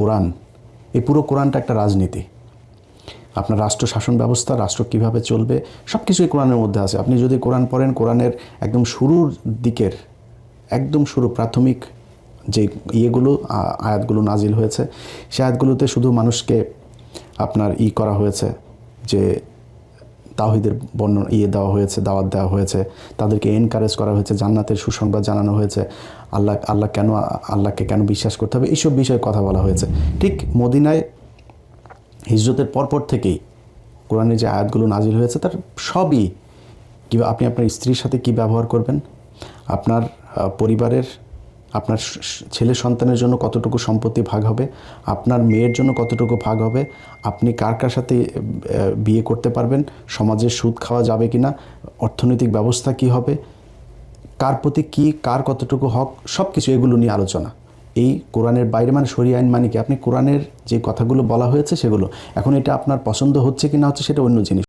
কোরআন, এই পুরো কোরআনটা একটা রাজনীতি। আপনার রাষ্ট্র শাসন ব্যবস্থা, রাষ্ট্র কীভাবে চলবে, সব কিছুই কোরআনের মধ্যে আছে। আপনি যদি কোরআন পড়েন, কোরআনের একদম শুরুর দিকের, একদম শুরু প্রাথমিক যে আয়াতগুলো নাজিল হয়েছে, সে আয়াতগুলোতে শুধু মানুষকে আপনার করা হয়েছে, যে তাওহীদের দেওয়া হয়েছে, দাওয়াত দেওয়া হয়েছে, তাদেরকে এনকারেজ করা হয়েছে, জান্নাতের সুসংবাদ জানানো হয়েছে, আল্লাহকে কেন বিশ্বাস করতে হবে, এইসব বিষয়ে কথা বলা হয়েছে। ঠিক মদিনায় হিজরতের পরপর থেকেই কোরআনের যে আয়াতগুলো নাজিল হয়েছে, তার সবই আপনি আপনার স্ত্রীর সাথে কি ব্যবহার করবেন, আপনার পরিবারের, আপনার ছেলে সন্তানের জন্য কতটুকু সম্পত্তি ভাগ হবে, আপনার মেয়ের জন্য কতটুকু ভাগ হবে, আপনি কার কার সাথে বিয়ে করতে পারবেন, সমাজে সুদ খাওয়া যাবে কি না, অর্থনৈতিক ব্যবস্থা কি হবে, কার প্রতি কী, কার কতটুকু হক, সব কিছু এগুলো নিয়ে আলোচনা। এই কোরআনের বাইরে মানে শরিয়া আইন মানে কি, আপনি কোরআনের যে কথাগুলো বলা হয়েছে সেগুলো। এখন এটা আপনার পছন্দ হচ্ছে কি না হচ্ছে সেটা অন্য জিনিস।